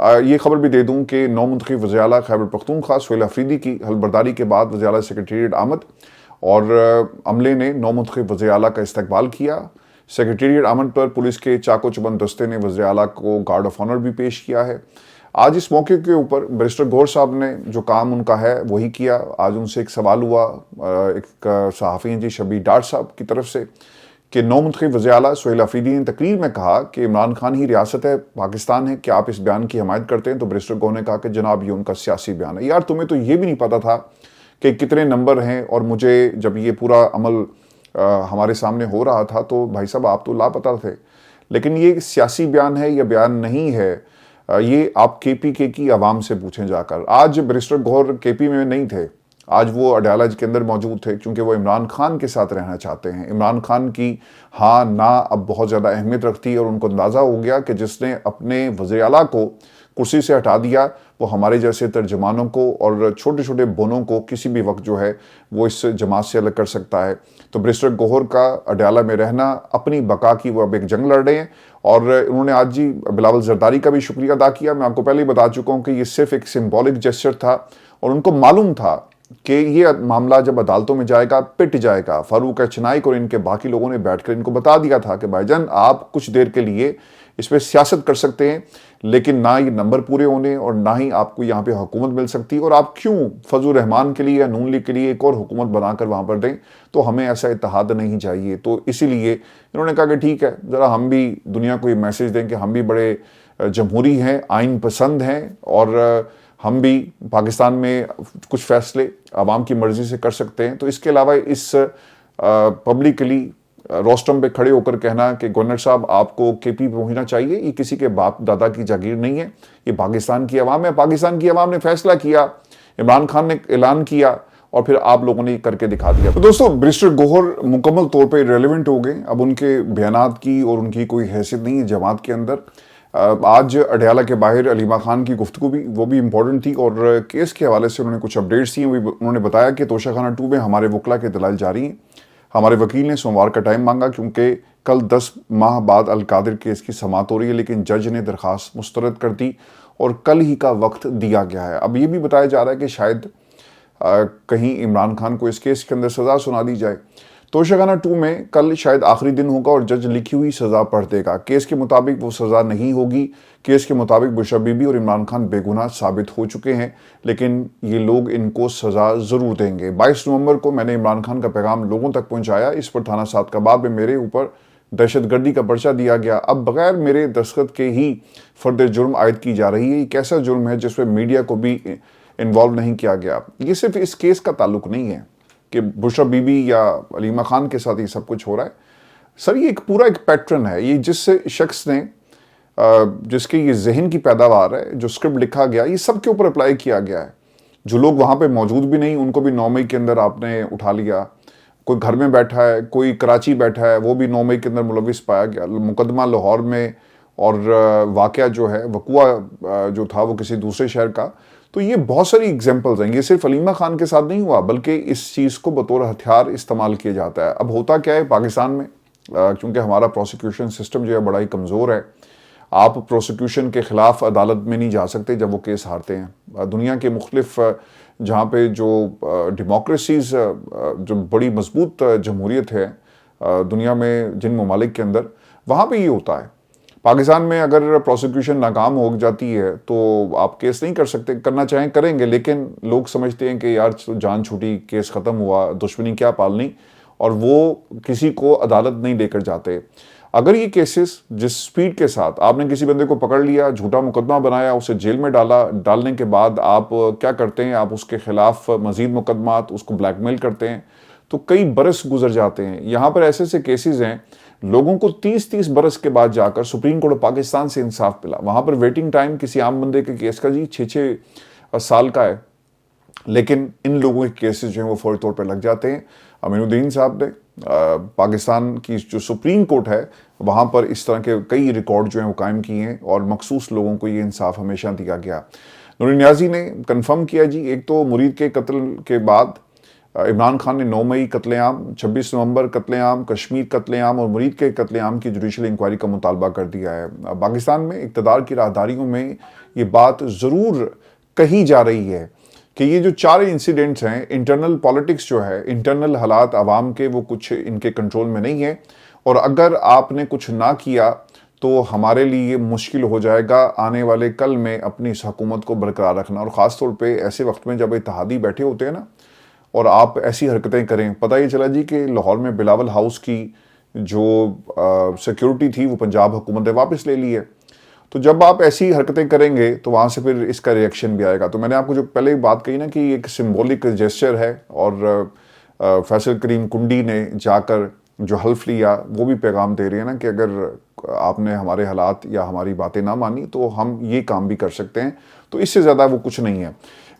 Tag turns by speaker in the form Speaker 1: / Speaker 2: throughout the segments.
Speaker 1: یہ خبر بھی دے دوں کہ نو منتخب وزیر اعلیٰ خیبر پختونخوا سہیل آفریدی کی حلفبرداری کے بعد وزیر اعلیٰ سیکریٹریٹ آمد اور عملے نے نو منتخب وزیر اعلیٰ کا استقبال کیا۔ سیکریٹریٹ آمد پر پولیس کے چاقو چبند دستے نے وزیر اعلیٰ کو گارڈ آف آنر بھی پیش کیا ہے۔ آج اس موقع کے اوپر بیرسٹر گوہر صاحب نے جو کام ان کا ہے وہی کیا۔ آج ان سے ایک سوال ہوا ایک صحافی ہیں شبیر ڈار صاحب کی طرف سے کہ نو منتخب وزیر اعلیٰ سہیل آفریدی نے تقریر میں کہا کہ عمران خان ہی ریاست ہے، پاکستان ہے، کیا آپ اس بیان کی حمایت کرتے ہیں؟ تو بیرسٹر گوہر نے کہا کہ جناب یہ ان کا سیاسی بیان ہے۔ یار تمہیں تو یہ بھی نہیں پتا تھا کہ کتنے نمبر ہیں، اور مجھے جب یہ پورا عمل ہمارے سامنے ہو رہا تھا تو بھائی صاحب آپ تو لاپتہ تھے۔ لیکن یہ سیاسی بیان ہے یا بیان نہیں ہے، یہ آپ کے پی کے کی عوام سے پوچھیں جا کر۔ آج بیرسٹر گوہر کے پی میں نہیں تھے، آج وہ اڈیالہ کے اندر موجود تھے، کیونکہ وہ عمران خان کے ساتھ رہنا چاہتے ہیں۔ عمران خان کی ہاں نہ اب بہت زیادہ اہمیت رکھتی ہے، اور ان کو اندازہ ہو گیا کہ جس نے اپنے وزیر اعلیٰ کو کرسی سے ہٹا دیا وہ ہمارے جیسے ترجمانوں کو اور چھوٹے چھوٹے بونوں کو کسی بھی وقت جو ہے وہ اس جماعت سے الگ کر سکتا ہے۔ تو بیرسٹر گوہر کا اڈیالہ میں رہنا اپنی بقا کی وہ اب ایک جنگ لڑ رہے ہیں، اور انہوں نے آج بلاول زرداری کا بھی شکریہ ادا کیا۔ میں آپ کو پہلے ہی بتا چکا ہوں کہ یہ صرف ایک سمبولک جیسچر تھا، اور ان کو معلوم تھا کہ یہ معاملہ جب عدالتوں میں جائے گا پٹ جائے گا۔ فاروق اچنائک اور ان کے باقی لوگوں نے بیٹھ کر ان کو بتا دیا تھا کہ بھائی جان آپ کچھ دیر کے لیے اس پہ سیاست کر سکتے ہیں، لیکن نہ یہ نمبر پورے ہونے اور نہ ہی آپ کو یہاں پہ حکومت مل سکتی، اور آپ کیوں فضل الرحمان کے لیے یا نون لیگ کے لیے ایک اور حکومت بنا کر وہاں پر دیں؟ تو ہمیں ایسا اتحاد نہیں چاہیے۔ تو اسی لیے انہوں نے کہا کہ ٹھیک ہے، ذرا ہم بھی دنیا کو یہ میسج دیں کہ ہم بھی بڑے جمہوری ہیں، آئین پسند ہیں، اور ہم بھی پاکستان میں کچھ فیصلے عوام کی مرضی سے کر سکتے ہیں۔ تو اس کے علاوہ اس پبلکلی روسٹم پہ کھڑے ہو کر کہنا کہ گورنر صاحب آپ کو کے پی پہنچنا چاہیے، یہ کسی کے باپ دادا کی جاگیر نہیں ہے، یہ پاکستان کی عوام ہے۔ پاکستان کی عوام نے فیصلہ کیا، عمران خان نے اعلان کیا، اور پھر آپ لوگوں نے کر کے دکھا دیا۔ تو دوستو بیرسٹر گوہر مکمل طور پہ ریلیونٹ ہو گئے، اب ان کے بیانات کی اور ان کی کوئی حیثیت نہیں ہے جماعت کے اندر۔ آج اڈیالہ کے باہر علیمہ خان کی گفتگو بھی وہ بھی امپورٹنٹ تھی، اور کیس کے حوالے سے انہوں نے کچھ اپڈیٹس دی۔ انہوں نے بتایا کہ توشہ خانہ 2 میں ہمارے وکلا کے دلائل جاری ہیں۔ ہمارے وکیل نے سوموار کا ٹائم مانگا کیونکہ کل 10 ماہ بعد القادر کیس کی سماعت ہو رہی ہے، لیکن جج نے درخواست مسترد کر دی اور کل ہی کا وقت دیا گیا ہے۔ اب یہ بھی بتایا جا رہا ہے کہ شاید کہیں عمران خان کو اس کیس کے اندر سزا سنا دی جائے۔ توشہ خانہ 2 میں کل شاید آخری دن ہوگا اور جج لکھی ہوئی سزا پڑھ دے گا۔ کیس کے مطابق وہ سزا نہیں ہوگی۔ کیس کے مطابق بشریٰ بی بی اور عمران خان بے گناہ ثابت ہو چکے ہیں، لیکن یہ لوگ ان کو سزا ضرور دیں گے۔ 22 نومبر کو میں نے عمران خان کا پیغام لوگوں تک پہنچایا، اس پر تھانہ سعدکاباد میں میرے اوپر دہشت گردی کا پرچہ دیا گیا۔ اب بغیر میرے دستخط کے ہی فرد جرم عائد کی جا رہی ہے۔ یہ کیسا جرم ہے جس پہ میڈیا کو بھی انوالو نہیں کیا گیا؟ یہ صرف اس کیس کا تعلق نہیں ہے کہ بشریٰ بی بی یا علیمہ خان کے ساتھ یہ سب کچھ ہو رہا ہے۔ سر یہ ایک پورا ایک پیٹرن ہے، یہ جس شخص نے جس کے یہ ذہن کی پیداوار ہے، جو اسکرپٹ لکھا گیا، یہ سب کے اوپر اپلائی کیا گیا ہے۔ جو لوگ وہاں پہ موجود بھی نہیں ان کو بھی 9 مئی کے اندر آپ نے اٹھا لیا۔ کوئی گھر میں بیٹھا ہے، کوئی کراچی بیٹھا ہے، وہ بھی 9 مئی کے اندر ملوث پایا گیا۔ مقدمہ لاہور میں، اور واقعہ جو ہے وقوع جو تھا وہ کسی دوسرے شہر کا۔ تو یہ بہت ساری ایگزامپلز ہیں۔ یہ صرف علیمہ خان کے ساتھ نہیں ہوا، بلکہ اس چیز کو بطور ہتھیار استعمال کیا جاتا ہے۔ اب ہوتا کیا ہے پاکستان میں، کیونکہ ہمارا پروسیکیوشن سسٹم جو ہے بڑا ہی کمزور ہے، آپ پروسیکیوشن کے خلاف عدالت میں نہیں جا سکتے جب وہ کیس ہارتے ہیں۔ دنیا کے مختلف جہاں پہ جو ڈیموکریسیز جو بڑی مضبوط جمہوریت ہے دنیا میں جن ممالک کے اندر، وہاں پہ یہ ہوتا ہے۔ پاکستان میں اگر پروسیکیوشن ناکام ہو جاتی ہے تو آپ کیس نہیں کر سکتے، کرنا چاہیں کریں گے، لیکن لوگ سمجھتے ہیں کہ یار جان چھوٹی، کیس ختم ہوا، دشمنی کیا پالنی، اور وہ کسی کو عدالت نہیں لے کر جاتے۔ اگر یہ کیسز جس سپیڈ کے ساتھ آپ نے کسی بندے کو پکڑ لیا، جھوٹا مقدمہ بنایا، اسے جیل میں ڈالنے کے بعد آپ کیا کرتے ہیں، آپ اس کے خلاف مزید مقدمات، اس کو بلیک میل کرتے ہیں، تو کئی برس گزر جاتے ہیں۔ یہاں پر ایسے ایسے کیسز ہیں، لوگوں کو 30 برس کے بعد جا کر سپریم کورٹ پاکستان سے انصاف ملا۔ وہاں پر ویٹنگ ٹائم کسی عام بندے کے کیس کا 6 سال کا ہے، لیکن ان لوگوں کے کیسز جو ہیں وہ فوری طور پہ لگ جاتے ہیں۔ امین الدین صاحب نے پاکستان کی جو سپریم کورٹ ہے وہاں پر اس طرح کے کئی ریکارڈ جو ہیں وہ قائم کیے ہیں، اور مخصوص لوگوں کو یہ انصاف ہمیشہ دیا گیا۔ نور نیازی نے کنفرم کیا جی، ایک تو مرید کے قتل کے بعد عمران خان نے 9 مئی قتل عام، 26 نومبر قتل عام، کشمیر قتل عام اور مرید کے قتل عام کی جوڈیشل انکوائری کا مطالبہ کر دیا ہے۔ پاکستان میں اقتدار کی راہداریوں میں یہ بات ضرور کہی جا رہی ہے کہ یہ جو 4 انسیڈنٹس ہیں، انٹرنل پالیٹکس جو ہے، انٹرنل حالات عوام کے، وہ کچھ ان کے کنٹرول میں نہیں ہے، اور اگر آپ نے کچھ نہ کیا تو ہمارے لیے مشکل ہو جائے گا آنے والے کل میں اپنی اس حکومت کو برقرار رکھنا، اور خاص طور پہ ایسے وقت میں جب اتحادی بیٹھے ہوتے ہیں نا اور آپ ایسی حرکتیں کریں۔ پتہ یہ چلا جی کہ لاہور میں بلاول ہاؤس کی جو سیکیورٹی تھی وہ پنجاب حکومت نے واپس لے لی ہے، تو جب آپ ایسی حرکتیں کریں گے تو وہاں سے پھر اس کا ریئیکشن بھی آئے گا۔ تو میں نے آپ کو جو پہلے بات کہی نا کہ یہ ایک سمبولک جیسچر ہے، اور فیصل کریم کنڈی نے جا کر جو حلف لیا وہ بھی پیغام دے رہے ہیں نا کہ اگر آپ نے ہمارے حالات یا ہماری باتیں نہ مانی تو ہم یہ کام بھی کر سکتے ہیں، تو اس سے زیادہ وہ کچھ نہیں ہے۔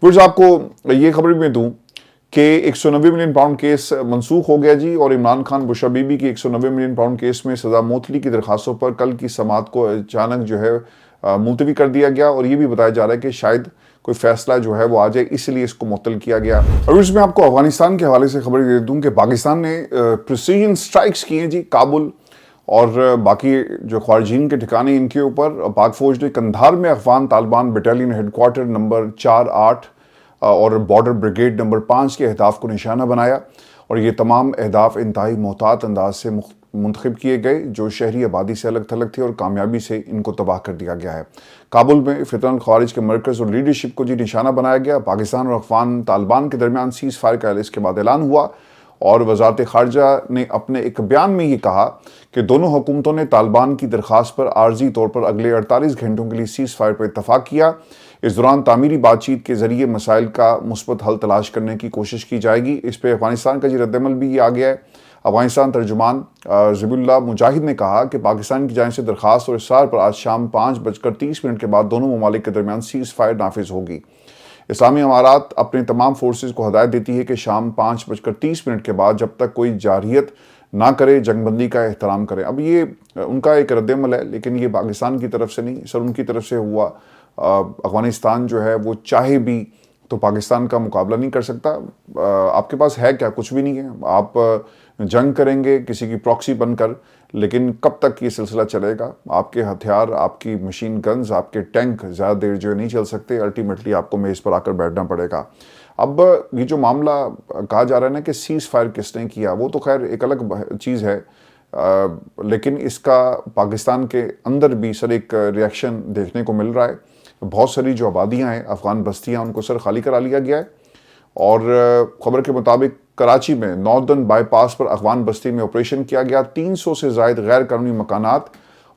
Speaker 1: پھر آپ کو یہ خبر بھی میں دوں کہ 190 ملین پاؤنڈ کیس منسوخ ہو گیا جی، اور عمران خان بشرا بی بی کی 190 ملین پاؤنڈ کیس میں سزا معطلی کی درخواستوں پر کل کی سماعت کو اچانک جو ہے ملتوی کر دیا گیا، اور یہ بھی بتایا جا رہا ہے کہ شاید کوئی فیصلہ جو ہے وہ آ جائے، اس لیے اس کو معطل کیا گیا۔ اور اس میں آپ کو افغانستان کے حوالے سے خبر دے دوں کہ پاکستان نے پریسیجن سٹرائکس کی ہیں جی کابل اور باقی جو خارجین کے ٹھکانے ان کے اوپر۔ پاک فوج نے قندھار میں Afghan Taliban battalion headquarters number 4-8 اور بارڈر بریگیڈ نمبر 5 کے اہداف کو نشانہ بنایا، اور یہ تمام اہداف انتہائی محتاط انداز سے منتخب کیے گئے جو شہری آبادی سے الگ تھلگ تھے، اور کامیابی سے ان کو تباہ کر دیا گیا ہے۔ کابل میں فتن الخوارج کے مرکز اور لیڈرشپ کو جی نشانہ بنایا گیا۔ پاکستان اور افغان طالبان کے درمیان سیز فائر کا اس کے بعد اعلان ہوا، اور وزارت خارجہ نے اپنے ایک بیان میں یہ کہا کہ دونوں حکومتوں نے طالبان کی درخواست پر عارضی طور پر اگلے 48 گھنٹوں کے لیے سیز فائر پر اتفاق کیا۔ اس دوران تعمیری بات چیت کے ذریعے مسائل کا مثبت حل تلاش کرنے کی کوشش کی جائے گی۔ اس پہ افغانستان کا جی رد عمل بھی یہ آ گیا ہے۔ افغانستان ترجمان ذبیح اللہ مجاہد نے کہا کہ پاکستان کی جانب سے درخواست اور اصرار پر آج شام 5:30 کے بعد دونوں ممالک کے درمیان سیز فائر نافذ ہوگی۔ اسلامی امارات اپنے تمام فورسز کو ہدایت دیتی ہے کہ شام 5:30 کے بعد جب تک کوئی جارحیت نہ کرے، جنگ بندی کا احترام کرے۔ اب یہ ان کا ایک رد عمل ہے، لیکن یہ پاکستان کی طرف سے نہیں، سر ان کی طرف سے ہوا۔ افغانستان جو ہے وہ چاہے بھی تو پاکستان کا مقابلہ نہیں کر سکتا۔ آپ کے پاس ہے کیا؟ کچھ بھی نہیں ہے۔ آپ جنگ کریں گے کسی کی پراکسی بن کر، لیکن کب تک یہ سلسلہ چلے گا؟ آپ کے ہتھیار، آپ کی مشین گنز، آپ کے ٹینک زیادہ دیر جو نہیں چل سکتے، الٹیمیٹلی آپ کو میز پر آ کر بیٹھنا پڑے گا۔ اب یہ جو معاملہ کہا جا رہا ہے نا کہ سیز فائر کس نے کیا، وہ تو خیر ایک الگ چیز ہے، لیکن اس کا پاکستان کے اندر بھی سر ایک ریاکشن دیکھنے کو مل رہا ہے۔ بہت ساری جو آبادیاں ہیں، افغان بستیاں، ان کو سر خالی کرا لیا گیا ہے، اور خبر کے مطابق کراچی میں ناردرن بائی پاس پر افغان بستی میں آپریشن کیا گیا۔ 300 سے زائد غیر قانونی مکانات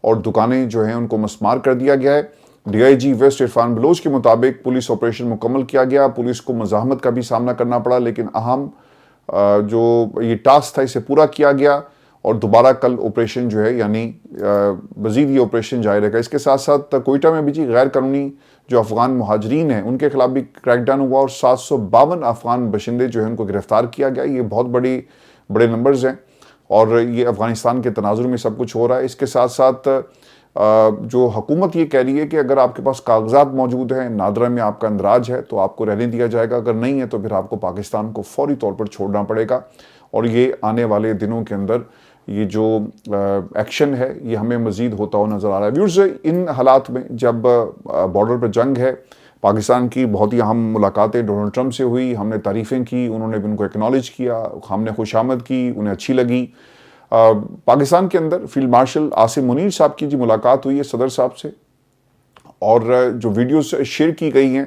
Speaker 1: اور دکانیں جو ہیں ان کو مسمار کر دیا گیا ہے۔ D I G west Irfan Baloch کے مطابق پولیس آپریشن مکمل کیا گیا۔ پولیس کو مزاحمت کا بھی سامنا کرنا پڑا، لیکن اہم جو یہ ٹاسک تھا اسے پورا کیا گیا، اور دوبارہ کل آپریشن جو ہے یعنی مزید یہ آپریشن جاری رہے گا۔ اس کے ساتھ ساتھ کوئٹہ میں بھی جی غیر قانونی جو افغان مہاجرین ہیں ان کے خلاف بھی کریک ڈاؤن ہوا، اور 752 افغان باشندے جو ہیں ان کو گرفتار کیا گیا۔ یہ بہت بڑے نمبرز ہیں، اور یہ افغانستان کے تناظر میں سب کچھ ہو رہا ہے۔ اس کے ساتھ ساتھ جو حکومت یہ کہہ رہی ہے کہ اگر آپ کے پاس کاغذات موجود ہیں، نادرا میں آپ کا اندراج ہے، تو آپ کو رہنے دیا جائے گا، اگر نہیں ہے تو پھر آپ کو پاکستان کو فوری طور پر چھوڑنا پڑے گا، اور یہ آنے والے دنوں کے اندر یہ جو ایکشن ہے یہ ہمیں مزید ہوتا ہوا نظر آ رہا ہے۔ ویورز، ان حالات میں جب بارڈر پر جنگ ہے، پاکستان کی بہت ہی اہم ملاقاتیں ڈونلڈ ٹرمپ سے ہوئی، ہم نے تعریفیں کی، انہوں نے بھی ان کو اکنالج کیا، ہم نے خوش آمد کی، انہیں اچھی لگی۔ پاکستان کے اندر فیلڈ مارشل عاصم منیر صاحب کی جی ملاقات ہوئی ہے صدر صاحب سے، اور جو ویڈیوز شیئر کی گئی ہیں،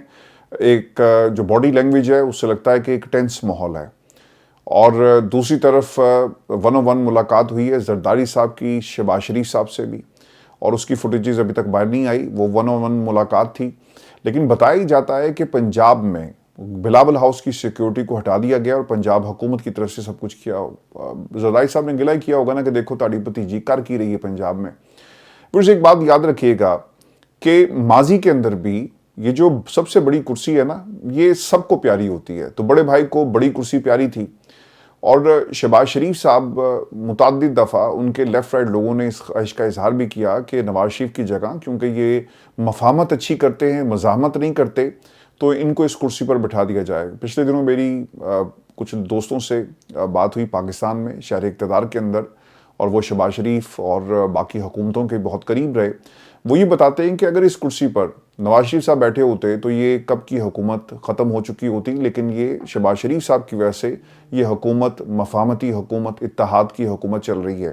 Speaker 1: ایک جو باڈی لینگویج ہے اس سے لگتا ہے کہ ایک ٹینس ماحول ہے۔ اور دوسری طرف 101 ملاقات ہوئی ہے زرداری صاحب کی شہباز شریف صاحب سے بھی، اور اس کی فوٹیجز ابھی تک باہر نہیں آئی، وہ 101 ملاقات تھی۔ لیکن بتائی جاتا ہے کہ پنجاب میں بلاول ہاؤس کی سیکیورٹی کو ہٹا دیا گیا، اور پنجاب حکومت کی طرف سے سب کچھ کیا۔ زرداری صاحب نے گلہ کیا ہوگا نا کہ دیکھو تاڑی بھتیجی کر کی رہی ہے پنجاب میں۔ پھر ایک بات یاد رکھیے گا کہ ماضی کے اندر بھی یہ جو سب سے بڑی کرسی ہے نا، یہ سب کو پیاری ہوتی ہے۔ تو بڑے بھائی کو بڑی کرسی پیاری تھی، اور شہباز شریف صاحب متعدد دفعہ ان کے لیفٹ رائٹ لوگوں نے اس خواہش کا اظہار بھی کیا کہ نواز شریف کی جگہ، کیونکہ یہ مفاہمت اچھی کرتے ہیں، مزاحمت نہیں کرتے، تو ان کو اس کرسی پر بٹھا دیا جائے۔ پچھلے دنوں میری کچھ دوستوں سے بات ہوئی پاکستان میں شہر اقتدار کے اندر، اور وہ شہباز شریف اور باقی حکومتوں کے بہت قریب رہے. وہ یہ بتاتے ہیں کہ اگر اس کرسی پر نواز شریف صاحب بیٹھے ہوتے تو یہ کب کی حکومت ختم ہو چکی ہوتی، لیکن یہ شہباز شریف صاحب کی وجہ سے یہ حکومت مفاہمتی حکومت، اتحاد کی حکومت چل رہی ہے.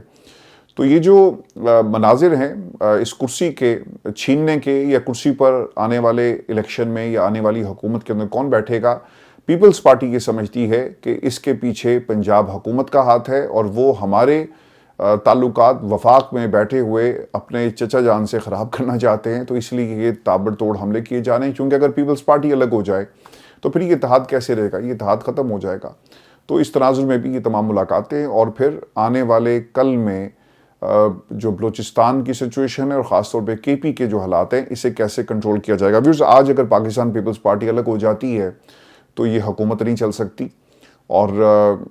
Speaker 1: تو یہ جو مناظر ہیں اس کرسی کے چھیننے کے، یا کرسی پر آنے والے الیکشن میں یا آنے والی حکومت کے اندر کون بیٹھے گا، پیپلز پارٹی یہ سمجھتی ہے کہ اس کے پیچھے پنجاب حکومت کا ہاتھ ہے، اور وہ ہمارے تعلقات وفاق میں بیٹھے ہوئے اپنے چچا جان سے خراب کرنا چاہتے ہیں. تو اس لیے یہ تابڑ توڑ حملے کیے جا رہے ہیں، کیونکہ اگر پیپلز پارٹی الگ ہو جائے تو پھر یہ اتحاد کیسے رہے گا، یہ اتحاد ختم ہو جائے گا. تو اس تناظر میں بھی یہ تمام ملاقاتیں، اور پھر آنے والے کل میں جو بلوچستان کی سچویشن ہے اور خاص طور پہ کے پی کے جو حالات ہیں، اسے کیسے کنٹرول کیا جائے گا. ویورز، آج اگر پاکستان پیپلز پارٹی الگ ہو جاتی ہے تو یہ حکومت نہیں چل سکتی، اور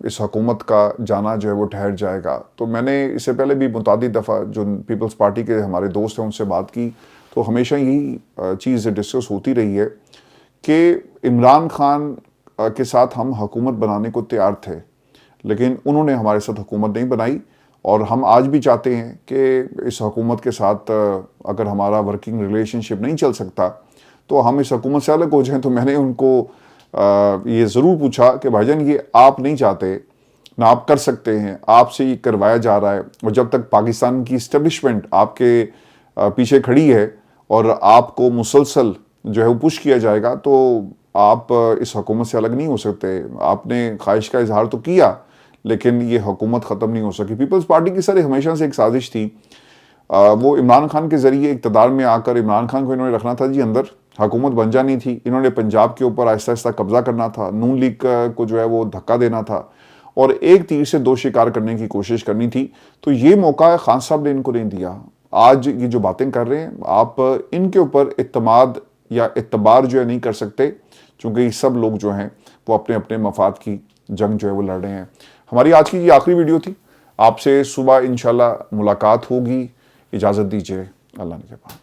Speaker 1: اس حکومت کا جانا جو ہے وہ ٹھہر جائے گا. تو میں نے اس سے پہلے بھی متعدد دفعہ جو پیپلز پارٹی کے ہمارے دوست ہیں ان سے بات کی، تو ہمیشہ یہی چیز ڈسکس ہوتی رہی ہے کہ عمران خان کے ساتھ ہم حکومت بنانے کو تیار تھے، لیکن انہوں نے ہمارے ساتھ حکومت نہیں بنائی. اور ہم آج بھی چاہتے ہیں کہ اس حکومت کے ساتھ اگر ہمارا ورکنگ ریلیشن شپ نہیں چل سکتا تو ہم اس حکومت سے الگ ہو جائیں. تو میں نے ان کو یہ ضرور پوچھا کہ بھائی جان، یہ آپ نہیں چاہتے، نہ آپ کر سکتے ہیں، آپ سے یہ کروایا جا رہا ہے، اور جب تک پاکستان کی اسٹیبلشمنٹ آپ کے پیچھے کھڑی ہے اور آپ کو مسلسل جو ہے وہ پش کیا جائے گا، تو آپ اس حکومت سے الگ نہیں ہو سکتے. آپ نے خواہش کا اظہار تو کیا، لیکن یہ حکومت ختم نہیں ہو سکی. پیپلز پارٹی کی سر ہمیشہ سے ایک سازش تھی، وہ عمران خان کے ذریعے اقتدار میں آ کر عمران خان کو انہوں نے رکھنا تھا جی اندر، حکومت بن جانی تھی. انہوں نے پنجاب کے اوپر آہستہ آہستہ قبضہ کرنا تھا، نون لیگ کو جو ہے وہ دھکا دینا تھا، اور ایک تیر سے دو شکار کرنے کی کوشش کرنی تھی. تو یہ موقع خان صاحب نے ان کو نہیں دیا. آج یہ جو باتیں کر رہے ہیں، آپ ان کے اوپر اعتماد یا اعتبار جو ہے نہیں کر سکتے، چونکہ یہ سب لوگ جو ہیں وہ اپنے اپنے مفاد کی جنگ جو ہے وہ لڑ رہے ہیں. ہماری آج کی یہ آخری ویڈیو تھی. آپ سے صبح انشاءاللہ ملاقات ہوگی. اجازت دیجیے. اللہ نگہبان.